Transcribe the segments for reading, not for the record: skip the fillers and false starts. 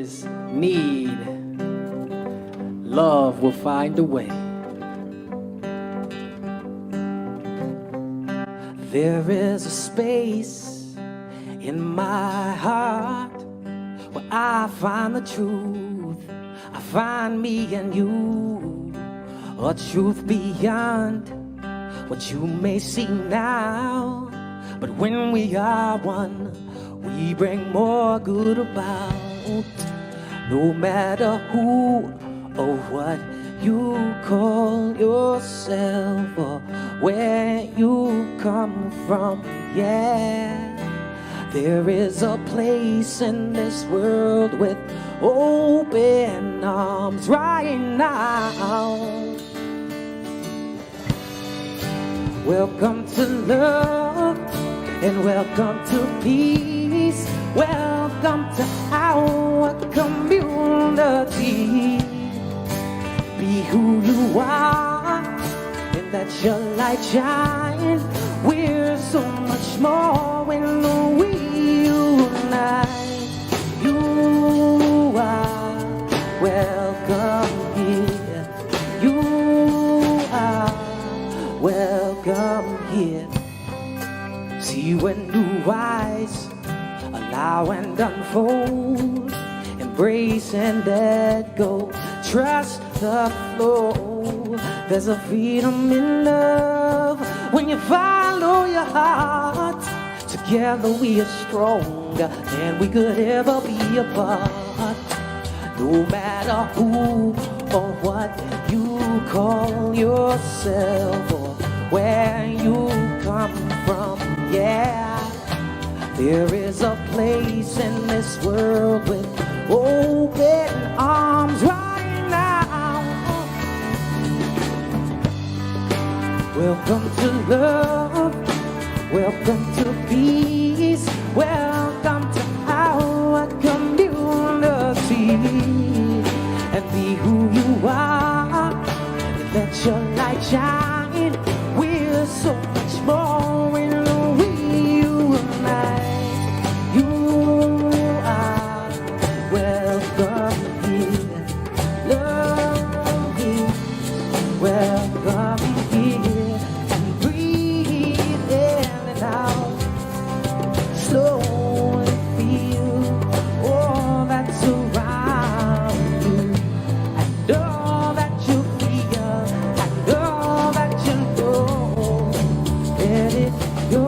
is need, love will find a way. There is a space in my heart where I find the truth. I find me and you, a truth beyond what you may see now. But when we are one, we bring more good about. No matter who or what you call yourself or where you come from, yeah. There is a place in this world with open arms right now. Welcome to love and welcome to peace. Welcome to our community. Be who you are and let your light shine. We're so much more when we unite. You are welcome here. You are welcome here. See when new eyes allow and unfold, embrace and let go, trust the flow. There's a freedom in love when you follow your heart. Together we are stronger than we could ever be apart. No matter who or what you call yourself or where you come from, yeah. There is a place in this world with open arms right now. Welcome to love, welcome to peace, welcome to our community. And be who you are, and let your light shine. We're so much more when we unite. You are welcome here. Love is welcome here. And breathe in and out. Slowly feel all that's around you. And all that you feel. And all that you know. Let it go.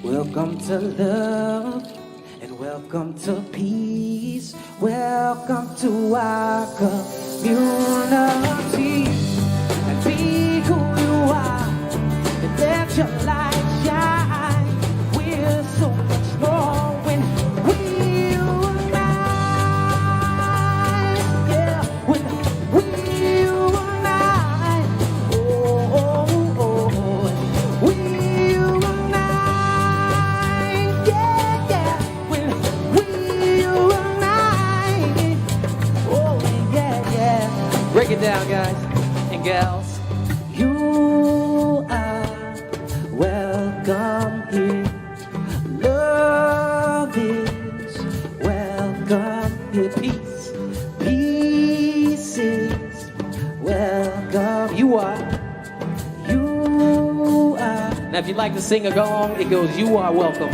Welcome to love and welcome to peace. Welcome to our community. And be who you are and let your light shine. We're so much more when we unite. Yeah, when we unite. Oh, oh, oh. We unite. Yeah, yeah. When we unite. Oh, yeah, yeah. Break it down, guys and gals. You are welcome here. Love is welcome here. Peace is welcome. You are. Now, if you'd like to sing a song, it goes, you are welcome.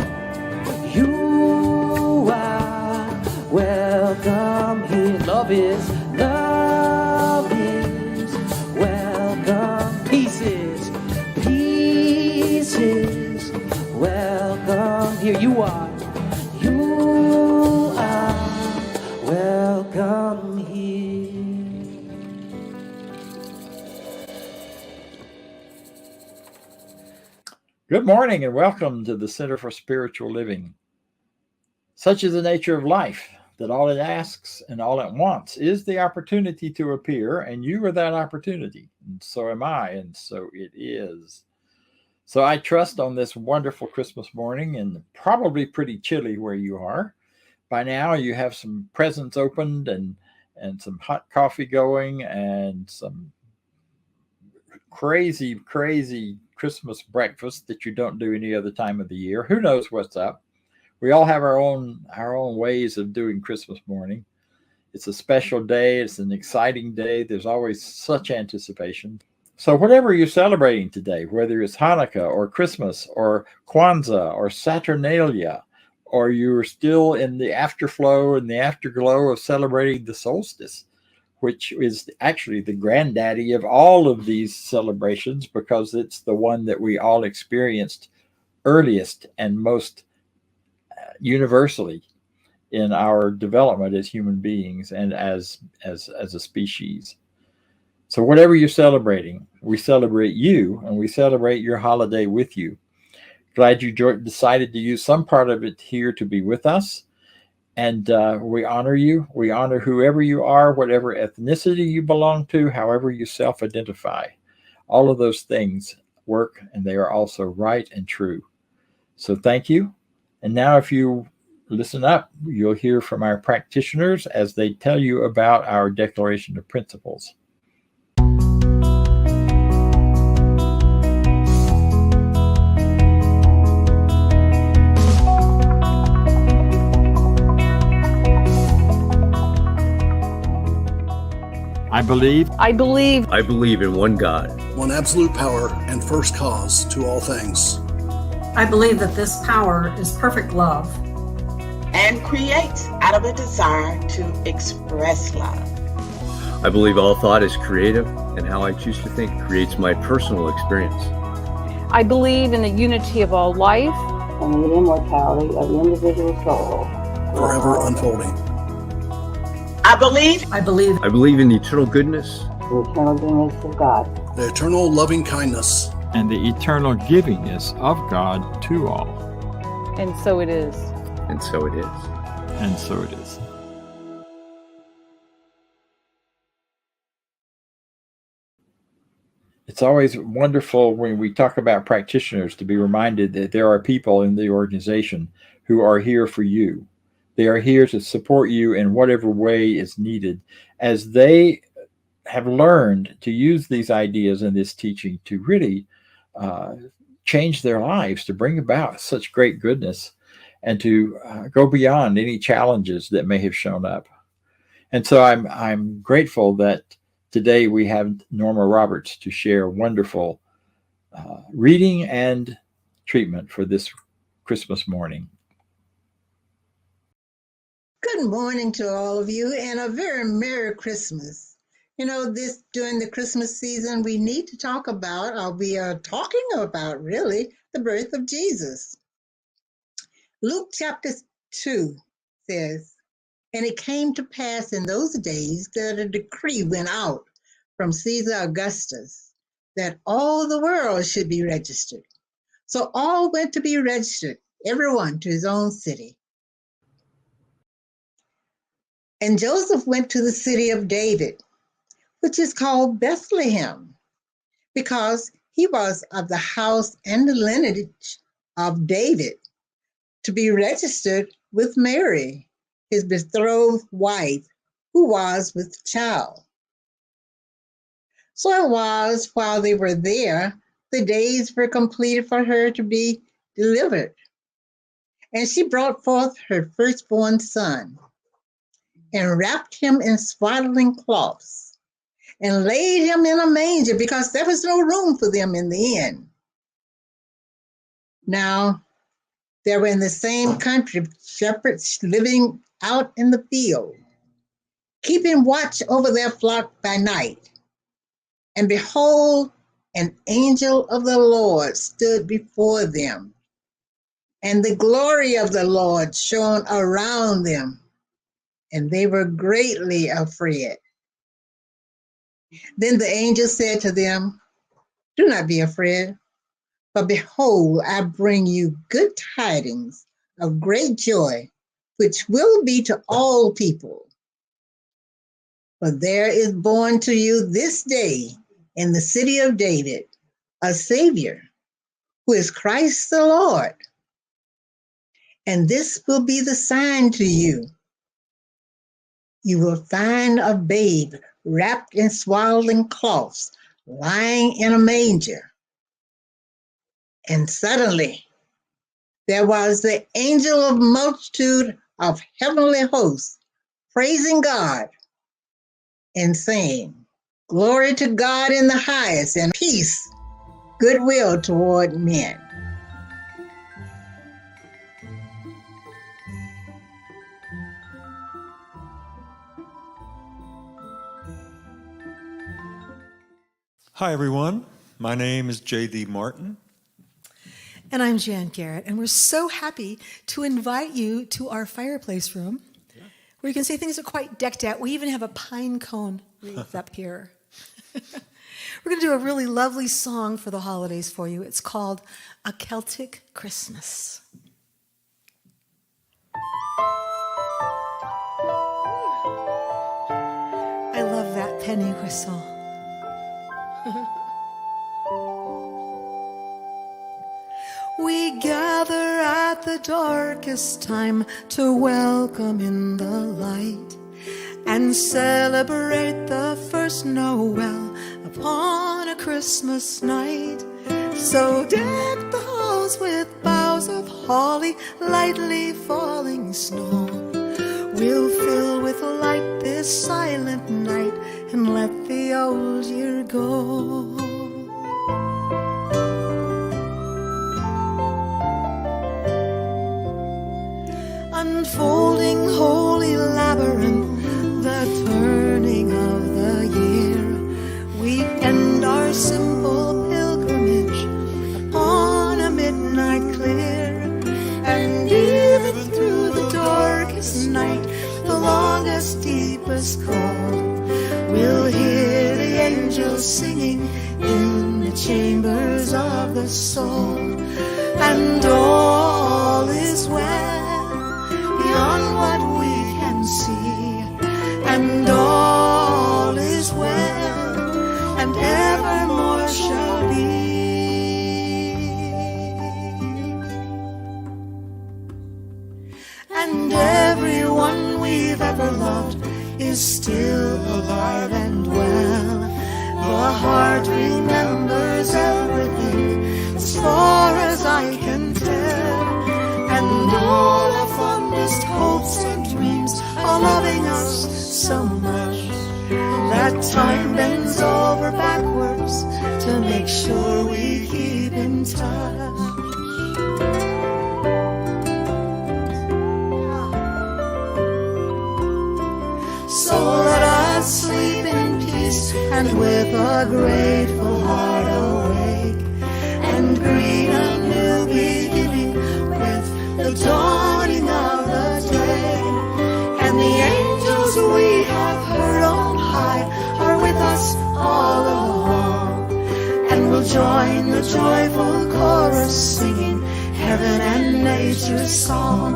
You are welcome here. Love is welcome. Peace is welcome here. You are welcome here. Good morning and welcome to the Center for Spiritual Living. Such is the nature of life, that all it asks and all it wants is the opportunity to appear, and you are that opportunity, and so am I, and so it is. So I trust on this wonderful Christmas morning, and probably pretty chilly where you are. By now you have some presents opened and some hot coffee going and some crazy Christmas breakfast that you don't do any other time of the year. Who knows what's up? We all have our own ways of doing Christmas morning. It's a special day. It's an exciting day. There's always such anticipation. So whatever you're celebrating today, whether it's Hanukkah or Christmas or Kwanzaa or Saturnalia, or you're still in the afterflow and the afterglow of celebrating the solstice, which is actually the granddaddy of all of these celebrations because it's the one that we all experienced earliest and most universally in our development as human beings and as a species. So whatever you're celebrating, we celebrate you and we celebrate your holiday with you. Glad you decided to use some part of it here to be with us. And we honor you. We honor whoever you are, whatever ethnicity you belong to, however you self-identify. All of those things work, and they are also right and true. So thank you. And now if you listen up, you'll hear from our practitioners as they tell you about our Declaration of Principles. I believe in one God, one absolute power and first cause to all things. I believe that this power is perfect love and creates out of a desire to express love. I believe all thought is creative, and how I choose to think creates my personal experience. I believe in the unity of all life and the immortality of the individual soul, forever unfolding. I believe in the eternal goodness, the eternal goodness of God, the eternal loving kindness, and the eternal givingness of God to all. And so it is. And so it is. And so it is. It's always wonderful when we talk about practitioners to be reminded that there are people in the organization who are here for you. They are here to support you in whatever way is needed as they have learned to use these ideas and this teaching to really change their lives, to bring about such great goodness and to go beyond any challenges that may have shown up. And so I'm grateful that today we have Norma Roberts to share wonderful reading and treatment for this Christmas morning. Good morning to all of you and a very Merry Christmas. You know, during the Christmas season, we need to talk about, or we are talking about really, the birth of Jesus. Luke chapter 2 says, "And it came to pass in those days that a decree went out from Caesar Augustus that all the world should be registered. So all went to be registered, everyone to his own city. And Joseph went to the city of David, which is called Bethlehem, because he was of the house and the lineage of David, to be registered with Mary, his betrothed wife, who was with child. So it was, while they were there, the days were completed for her to be delivered. And she brought forth her firstborn son, and wrapped him in swaddling cloths, and laid him in a manger, because there was no room for them in the inn. Now, there were in the same country shepherds living out in the field, keeping watch over their flock by night. And behold, an angel of the Lord stood before them, and the glory of the Lord shone around them, and they were greatly afraid. Then the angel said to them, "Do not be afraid, for behold, I bring you good tidings of great joy, which will be to all people. For there is born to you this day in the city of David a Savior, who is Christ the Lord. And this will be the sign to you. You will find a babe wrapped in swaddling cloths, lying in a manger." And suddenly There was the angel of multitude of heavenly hosts praising God and saying, Glory to God in the highest, and peace, goodwill toward men. Hi, everyone. My name is JD Martin. And I'm Jan Garrett, and we're so happy to invite you to our fireplace room, where you can see things are quite decked out. We even have a pine cone wreath up here. We're going to do a really lovely song for the holidays for you. It's called A Celtic Christmas. I love that penny whistle. We gather at the darkest time to welcome in the light and celebrate the first Noel upon a Christmas night. So deck the halls with boughs of holly, lightly falling snow. We'll fill with light this silent night and let the old year go. Unfolding holy labyrinth, the turning of the year, we end our simple pilgrimage upon a midnight clear. And even through the darkest night, the longest, deepest cold, we'll hear the angels singing in the chambers of the soul. And all is well beyond what we can see, and all is well, and evermore shall be. And everyone we've ever loved is still alive and well. The heart remembers everything as far as I can tell. And all our fondest hopes and dreams are loving us so much that time bends over backwards to make sure we keep in touch. So let us sleep in peace and with a grateful heart awake and greet a new beginning with the dawning of the day. And the angels we have heard on high are with us all along, and we'll join the joyful chorus singing heaven and nature's song.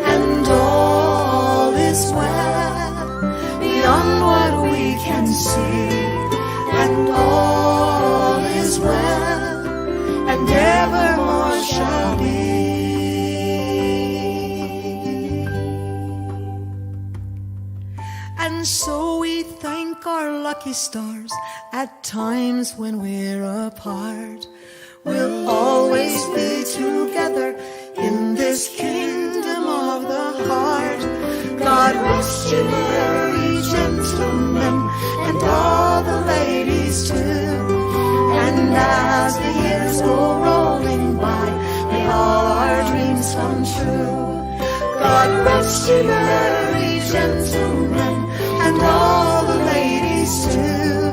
And all is well beyond what we can see, and all is well, and evermore shall be. And so we thank our lucky stars at times when we're apart. We'll always be together in this kingdom of the heart. God rest you merry gentlemen, and all the ladies too. And as the years go rolling by, may all our dreams come true. God rest you merry gentlemen, and all the ladies too.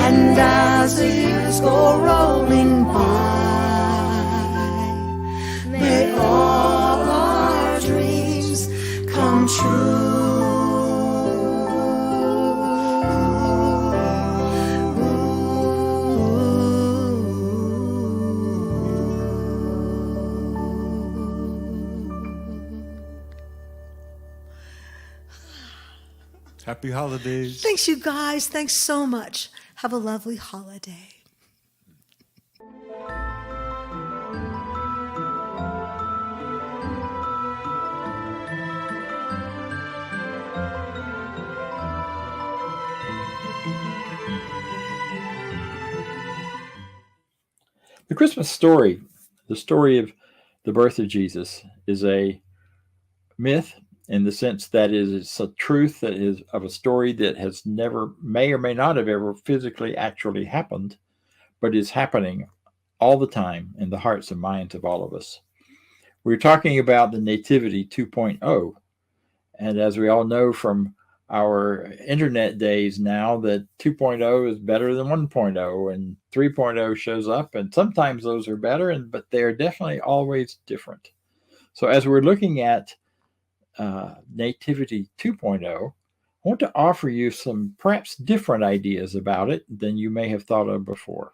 And as the years go rolling by, may all our dreams come true. Happy holidays. Thanks, you guys. Thanks so much. Have a lovely holiday. The Christmas story, the story of the birth of Jesus is a myth in the sense that it's a truth that is of a story that has never, may or may not have ever physically actually happened, but is happening all the time in the hearts and minds of all of us. We're talking about the Nativity 2.0. And as we all know from our internet days now, that 2.0 is better than 1.0, and 3.0 shows up, and sometimes those are better, but they are definitely always different. So as we're looking at Nativity 2.0, I want to offer you some perhaps different ideas about it than you may have thought of before.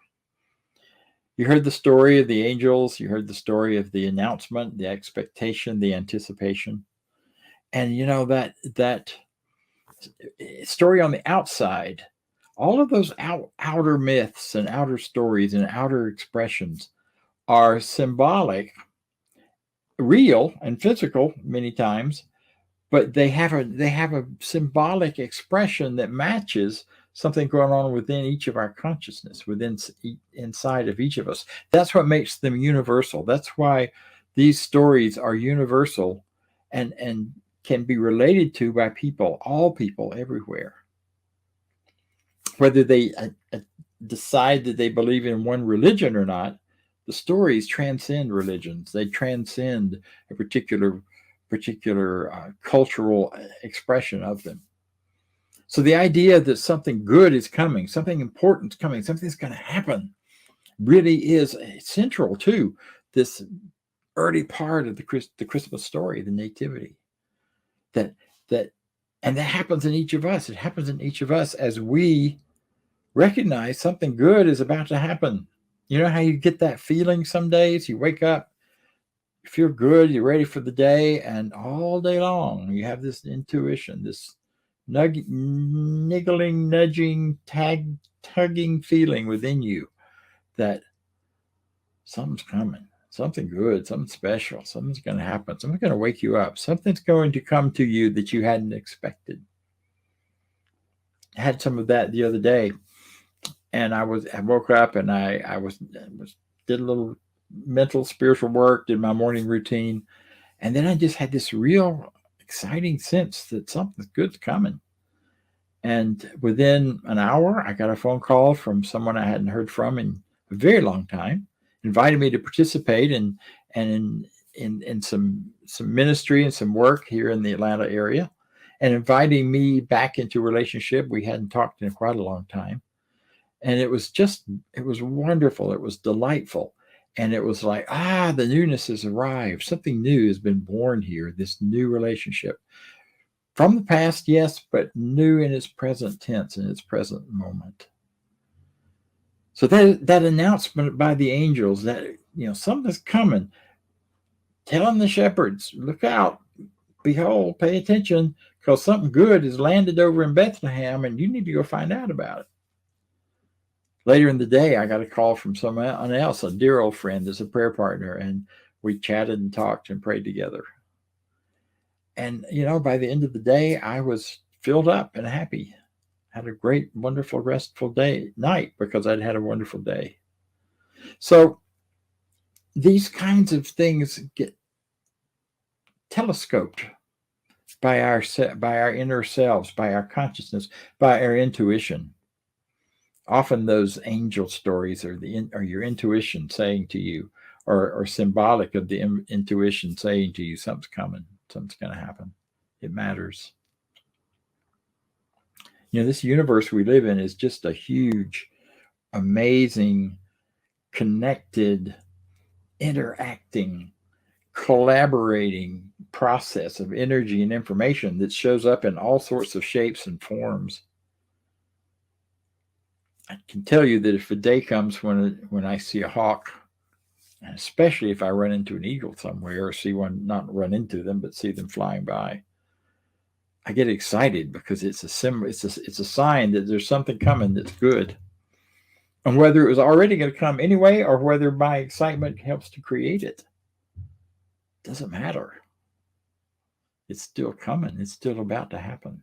You heard the story of the angels, you heard the story of the announcement, the expectation, the anticipation. And you know, that story on the outside, all of those outer myths and outer stories and outer expressions are symbolic, real and physical many times, but they have a symbolic expression that matches something going on within each of our consciousness, inside of each of us. That's what makes them universal. That's why these stories are universal and can be related to by people, all people everywhere. Whether they decide that they believe in one religion or not, the stories transcend religions. They transcend a particular cultural expression of them. So the idea that something good is coming, something important is coming, something's going to happen, really is central to this early part of the Christmas story, the Nativity. And that happens in each of us. It happens in each of us as we recognize something good is about to happen. You know how you get that feeling some days? You wake up, you feel good, you're ready for the day, and all day long you have this intuition, this niggling, nudging, tugging feeling within you that something's coming, something good, something special, something's going to happen, something's going to wake you up, something's going to come to you that you hadn't expected. I had some of that the other day, and I woke up and I did a little mental spiritual work, did my morning routine, and then I just had this real exciting sense that something good's coming. And within an hour, I got a phone call from someone I hadn't heard from in a very long time, invited me to participate in some ministry and some work here in the Atlanta area, and inviting me back into a relationship we hadn't talked in quite a long time. And it was wonderful. It was delightful. And it was like, the newness has arrived. Something new has been born here, this new relationship. From the past, yes, but new in its present tense, in its present moment. So that announcement by the angels that, something's coming, telling the shepherds, look out, behold, pay attention, because something good has landed over in Bethlehem, and you need to go find out about it. Later in the day, I got a call from someone else, a dear old friend that's a prayer partner, and we chatted and talked and prayed together. And, by the end of the day, I was filled up and happy. Had a great, wonderful, restful night because I'd had a wonderful day. So these kinds of things get telescoped by our inner selves, by our consciousness, by our intuition. Often those angel stories are your intuition saying to you, or symbolic of the intuition saying to you, something's coming, something's going to happen. It matters. This universe we live in is just a huge, amazing, connected, interacting, collaborating process of energy and information that shows up in all sorts of shapes and forms. I can tell you that if a day comes when I see a hawk, and especially if I run into an eagle somewhere, or see one, not run into them, but see them flying by, I get excited because it's a sign that there's something coming that's good. And whether it was already going to come anyway, or whether my excitement helps to create it, doesn't matter. It's still coming. It's still about to happen.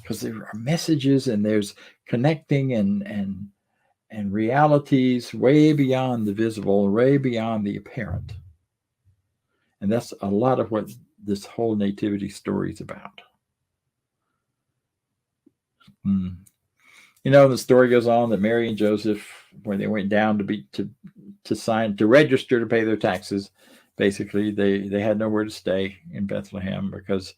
Because there are messages and there's connecting and realities way beyond the visible, way beyond the apparent. And that's a lot of what this whole nativity story is about. You know, the story goes on that Mary and Joseph, when they went down to register to pay their taxes, basically they had nowhere to stay in Bethlehem because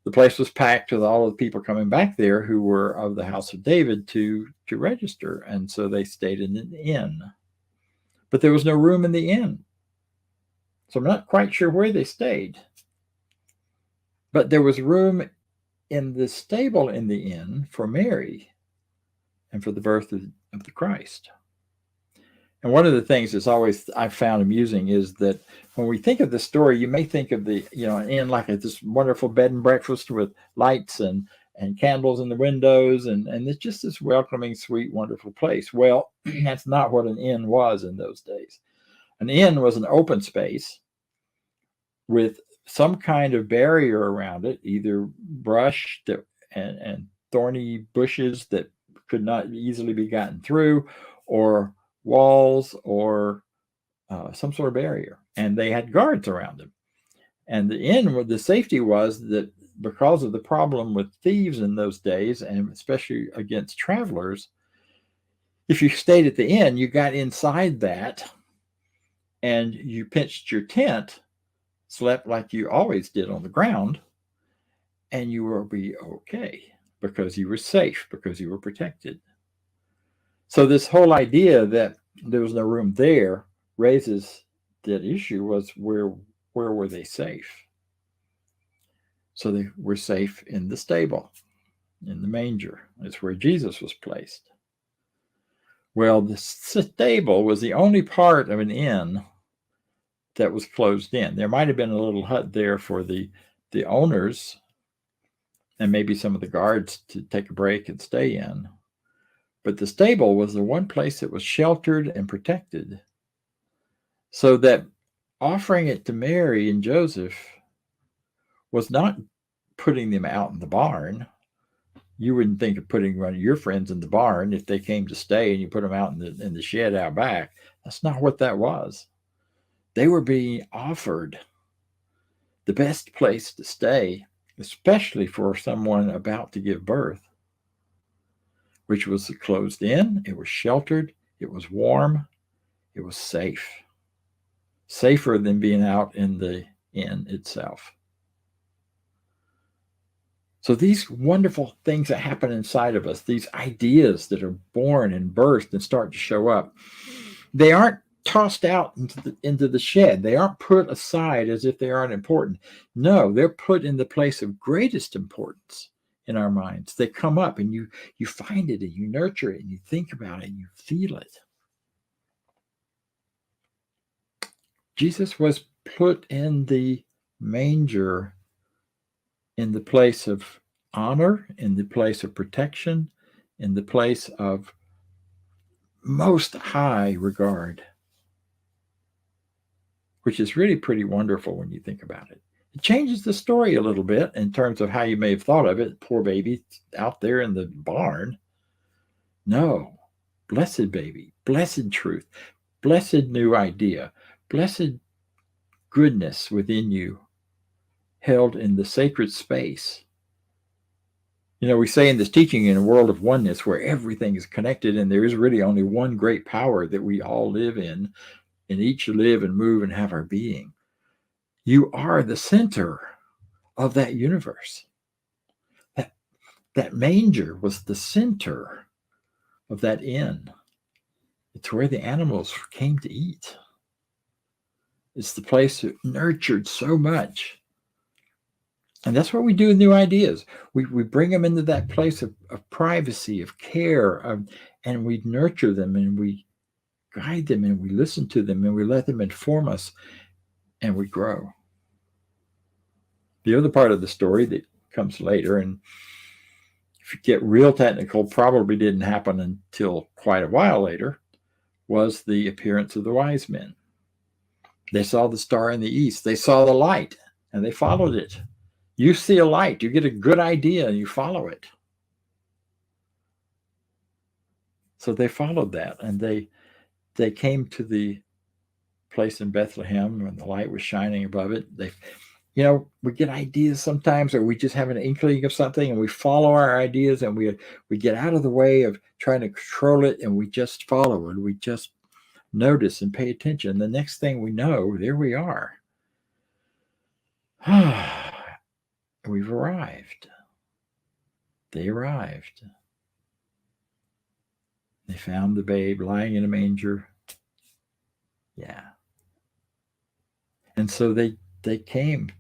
the place was packed with all of the people coming back there who were of the house of David to register. And so they stayed in an inn. But there was no room in the inn. So I'm not quite sure where they stayed. But there was room in the stable in the inn for Mary and for the birth of the Christ. And one of the things that's always I've found amusing is that when we think of the story, you may think of the, an inn like this wonderful bed and breakfast with lights and candles in the windows, and it's just this welcoming, sweet, wonderful place. Well, that's not what an inn was in those days. An inn was an open space with some kind of barrier around it, either brush and thorny bushes that could not easily be gotten through, or walls, or some sort of barrier. And they had guards around them. And the inn, the safety was that because of the problem with thieves in those days, and especially against travelers, if you stayed at the inn, you got inside that and you pitched your tent, slept like you always did on the ground, and you will be okay because you were safe, because you were protected. So this whole idea that there was no room there raises that issue was where were they safe? So they were safe in the stable, in the manger. That's where Jesus was placed. Well, the stable was the only part of an inn that was closed in. There might have been a little hut there for the owners and maybe some of the guards to take a break and stay in. But the stable was the one place that was sheltered and protected, so that offering it to Mary and Joseph was not putting them out in the barn. You wouldn't think of putting one of your friends in the barn if they came to stay and you put them out in the shed out back. That's not what that was. They were being offered the best place to stay, especially for someone about to give birth, which was closed in, it was sheltered, it was warm, it was safe. Safer than being out in the inn itself. So these wonderful things that happen inside of us, these ideas that are born and birthed and start to show up, they aren't tossed out into the shed. They aren't put aside as if they aren't important. No, they're put in the place of greatest importance in our minds. They come up and you find it and you nurture it and you think about it and you feel it. Jesus was put in the manger in the place of honor, in the place of protection, in the place of most high regard, which is really pretty wonderful when you think about it. It changes the story a little bit in terms of how you may have thought of it. Poor baby out there in the barn. No, blessed baby, blessed truth, blessed new idea, blessed goodness within you, held in the sacred space. You know, we say in this teaching, in a world of oneness where everything is connected and there is really only one great power that we all live in, and each live and move and have our being. You are the center of that universe. That manger was the center of that inn. It's where the animals came to eat. It's the place that nurtured so much. And that's what we do with new ideas. We bring them into that place of privacy, of care, and we nurture them and we guide them and we listen to them and we let them inform us and we grow. The other part of the story that comes later, and if you get real technical, probably didn't happen until quite a while later, was the appearance of the wise men. They saw the star in the east. They saw the light and they followed it. You see a light, you get a good idea and you follow it. So they followed that and they came to the place in Bethlehem when the light was shining above it. We get ideas sometimes, or we just have an inkling of something and we follow our ideas, and we get out of the way of trying to control it, and we just follow it. We just notice and pay attention. The next thing we know, there we are. We've arrived. They arrived. They found the babe lying in a manger. Yeah. And so they came.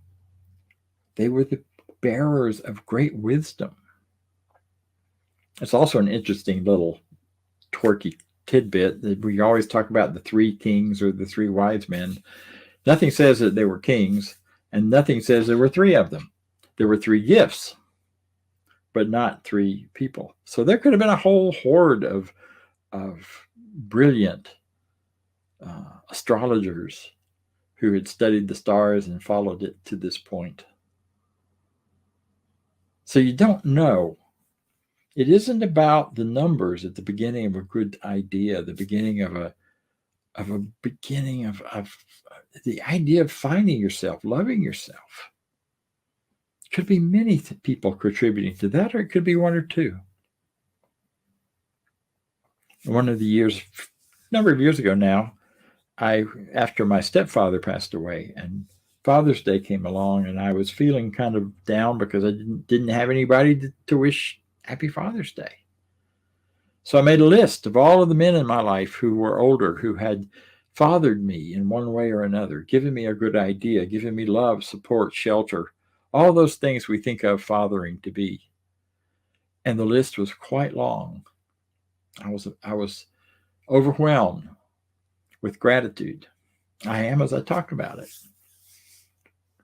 They were the bearers of great wisdom. It's also an interesting little twerky tidbit that we always talk about the three kings or the three wise men. Nothing says that they were kings, and nothing says there were three of them. There were three gifts, but not three people. So there could have been a whole horde of brilliant astrologers who had studied the stars and followed it to this point. So you don't know. It isn't about the numbers at the beginning of a good idea, the beginning of the idea of finding yourself, loving yourself. It could be many people contributing to that, or it could be one or two. One of the years, a number of years ago now, after my stepfather passed away, and Father's Day came along, and I was feeling kind of down because I didn't have anybody to wish Happy Father's Day. So I made a list of all of the men in my life who were older, who had fathered me in one way or another, given me a good idea, given me love, support, shelter, all those things we think of fathering to be. And the list was quite long. I was overwhelmed with gratitude. I am, as I talked about it.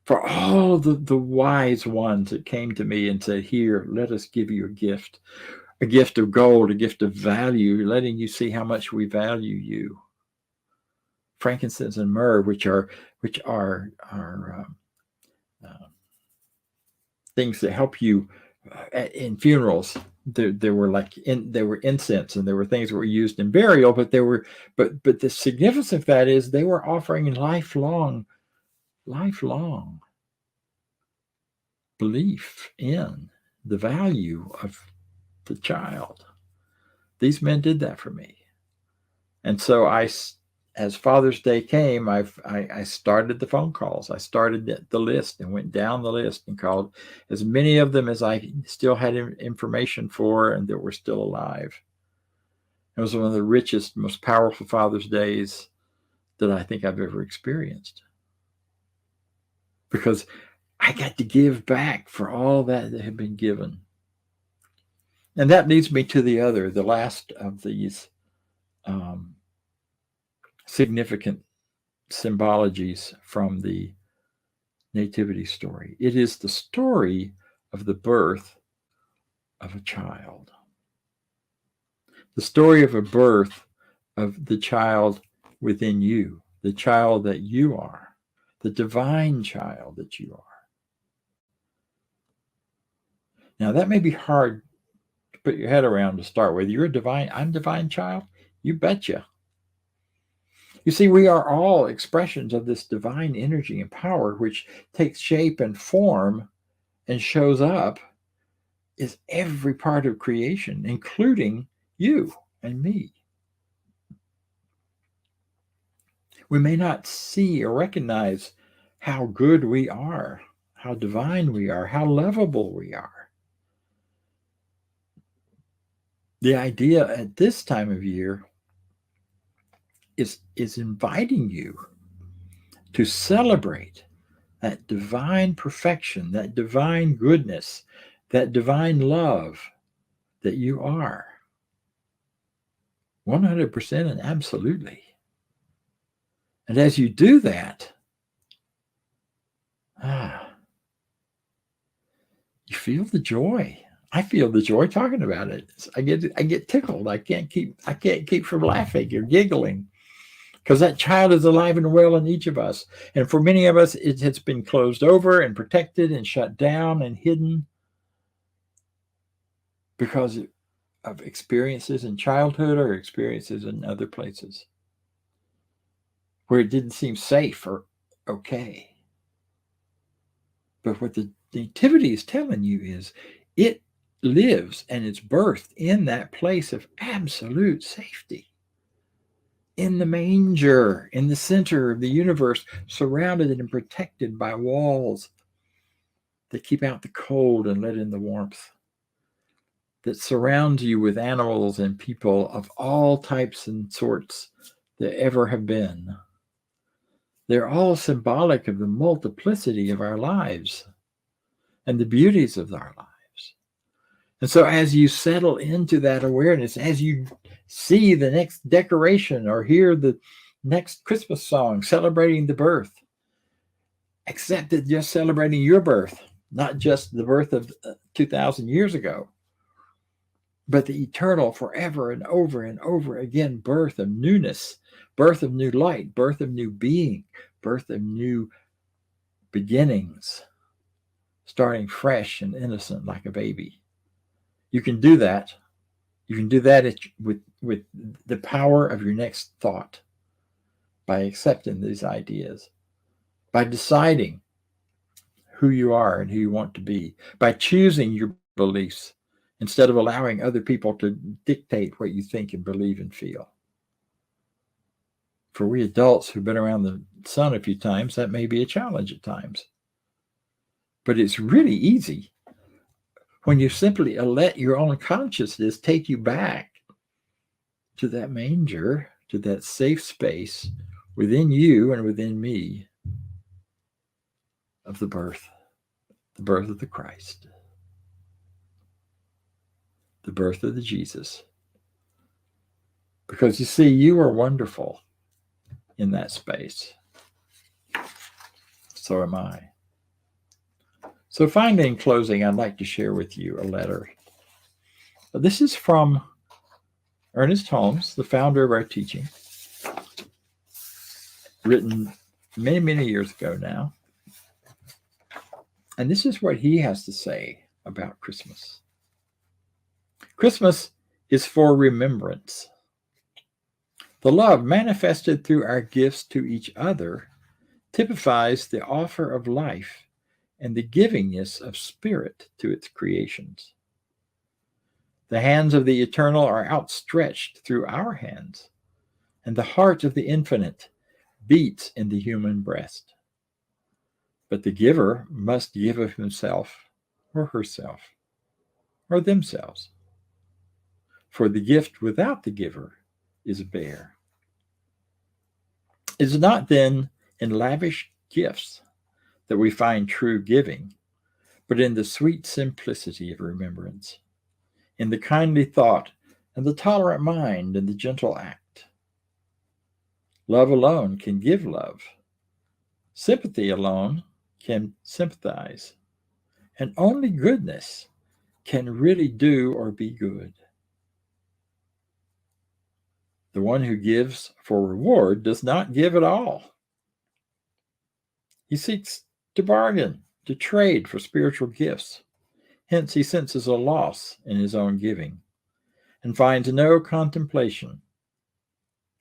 For all the wise ones that came to me and said, here, let us give you a gift of gold, a gift of value, letting you see how much we value you. Frankincense and myrrh, which are things that help you in funerals. There were incense, and there were things that were used in burial, but the significance of that is they were offering lifelong belief in the value of the child. These men did that for me. And so as Father's Day came, I started the phone calls. I started the list and went down the list and called as many of them as I still had information for and that were still alive. It was one of the richest, most powerful Father's Days that I think I've ever experienced. Because I got to give back for all that had been given. And that leads me to the last of these significant symbologies from the nativity story. It is the story of the birth of a child. The story of a birth of the child within you, the child that you are, the divine child that you are. Now, that may be hard to put your head around to start with. I'm divine child? You betcha. You see, we are all expressions of this divine energy and power, which takes shape and form and shows up as every part of creation, including you and me. We may not see or recognize how good we are, how divine we are, how lovable we are. The idea at this time of year is inviting you to celebrate that divine perfection, that divine goodness, that divine love that you are. 100% and absolutely. And as you do that, you feel the joy. I feel the joy talking about it. I get tickled. I can't keep from laughing or giggling, because that child is alive and well in each of us. And for many of us, it has been closed over and protected and shut down and hidden because of experiences in childhood or experiences in other places. where it didn't seem safe or okay. But what the Nativity is telling you is it lives and it's birthed in that place of absolute safety. In the manger, in the center of the universe, surrounded and protected by walls that keep out the cold and let in the warmth, that surround you with animals and people of all types and sorts that ever have been. They're all symbolic of the multiplicity of our lives and the beauties of our lives. And so as you settle into that awareness, as you see the next decoration or hear the next Christmas song celebrating the birth, accept that just celebrating your birth, not just the birth of 2,000 years ago, but the eternal, forever and over again birth of newness, birth of new light, birth of new being, birth of new beginnings, starting fresh and innocent like a baby. You can do that. You can do that with the power of your next thought, by accepting these ideas, by deciding who you are and who you want to be, by choosing your beliefs instead of allowing other people to dictate what you think and believe and feel. For we adults who've been around the sun a few times, that may be a challenge at times. But it's really easy when you simply let your own consciousness take you back to that manger, to that safe space within you and within me of the birth of the Christ, the birth of the Jesus. Because you see, you are wonderful in that space. So am I. So finally, in closing, I'd like to share with you a letter. This is from Ernest Holmes, the founder of our teaching, written many, many years ago now. And this is what he has to say about Christmas. Christmas is for remembrance. The love manifested through our gifts to each other typifies the offer of life and the givingness of spirit to its creations. The hands of the eternal are outstretched through our hands, and the heart of the infinite beats in the human breast. But the giver must give of himself or herself or themselves. For the gift without the giver is bare. It is not then in lavish gifts that we find true giving, but in the sweet simplicity of remembrance, in the kindly thought and the tolerant mind and the gentle act. Love alone can give love. Sympathy alone can sympathize. And only goodness can really do or be good. The one who gives for reward does not give at all. He seeks to bargain, to trade for spiritual gifts. Hence he senses a loss in his own giving and finds no contemplation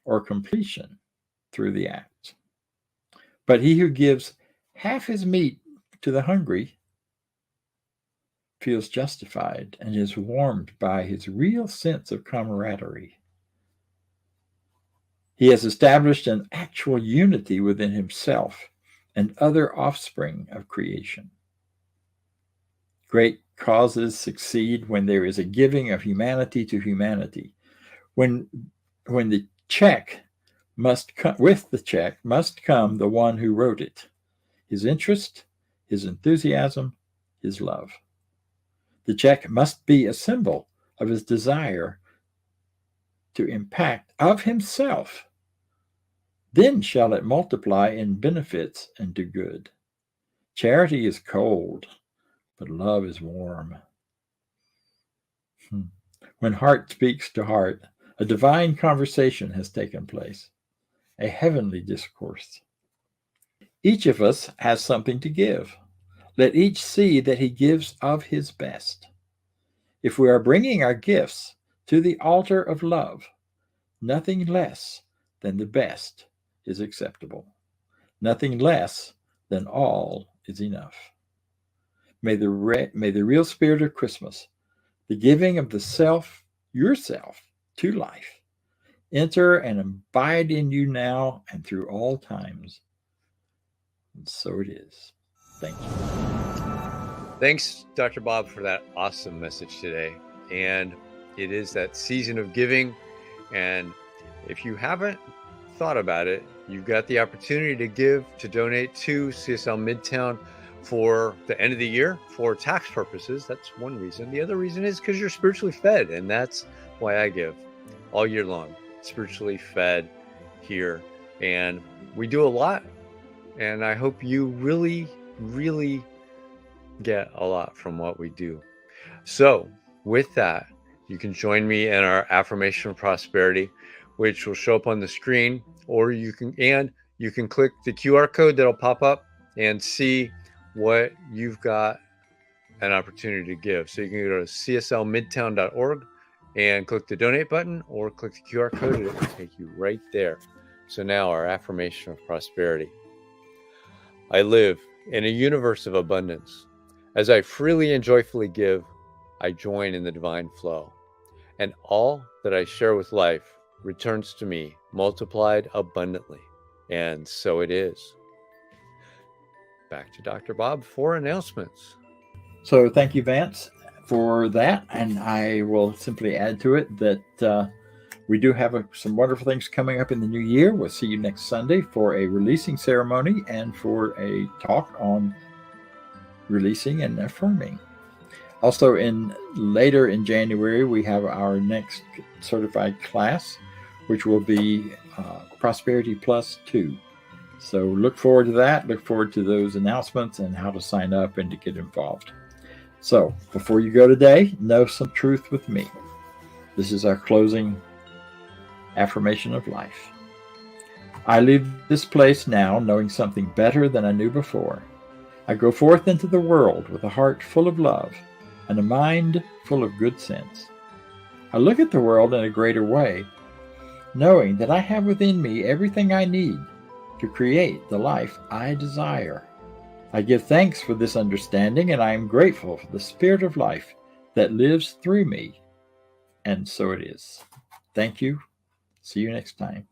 or completion through the act. But he who gives half his meat to the hungry feels justified and is warmed by his real sense of camaraderie. He has established an actual unity within himself and other offspring of creation. Great causes succeed when there is a giving of humanity to humanity. When the check must come, with the check must come the one who wrote it, his interest, his enthusiasm, his love. The check must be a symbol of his desire to impact of himself. Then shall it multiply in benefits and do good. Charity is cold, but love is warm. When heart speaks to heart, a divine conversation has taken place, a heavenly discourse. Each of us has something to give. Let each see that he gives of his best. If we are bringing our gifts to the altar of love, nothing less than the best is acceptable. Nothing less than all is enough. May the real spirit of Christmas, the giving of the self, yourself, to life, enter and abide in you now and through all times. And so it is. Thank you. Thanks, Dr. Bob, for that awesome message today. And it is that season of giving. And if you haven't thought about it, you've got the opportunity to donate to CSL Midtown for the end of the year for tax purposes. That's one reason. The other reason is because you're spiritually fed. And that's why I give all year long, spiritually fed here. And we do a lot. And I hope you really, really get a lot from what we do. So with that, you can join me in our affirmation of prosperity, which will show up on the screen, or you can click the QR code that'll pop up and see what you've got an opportunity to give. So you can go to cslmidtown.org and click the donate button, or click the QR code and it will take you right there. So now our affirmation of prosperity. I live in a universe of abundance. As I freely and joyfully give, I join in the divine flow. And all that I share with life returns to me multiplied abundantly. And so it is. Back to Dr. Bob for announcements. So thank you, Vance, for that. And I will simply add to it that we do have some wonderful things coming up in the new year. We'll see you next Sunday for a releasing ceremony and for a talk on releasing and affirming. Also, later in January, we have our next certified class, which will be Prosperity Plus 2. So look forward to that. Look forward to those announcements and how to sign up and to get involved. So before you go today, know some truth with me. This is our closing affirmation of life. I leave this place now knowing something better than I knew before. I go forth into the world with a heart full of love and a mind full of good sense. I look at the world in a greater way, knowing that I have within me everything I need to create the life I desire. I give thanks for this understanding, and I am grateful for the spirit of life that lives through me. And so it is. Thank you. See you next time.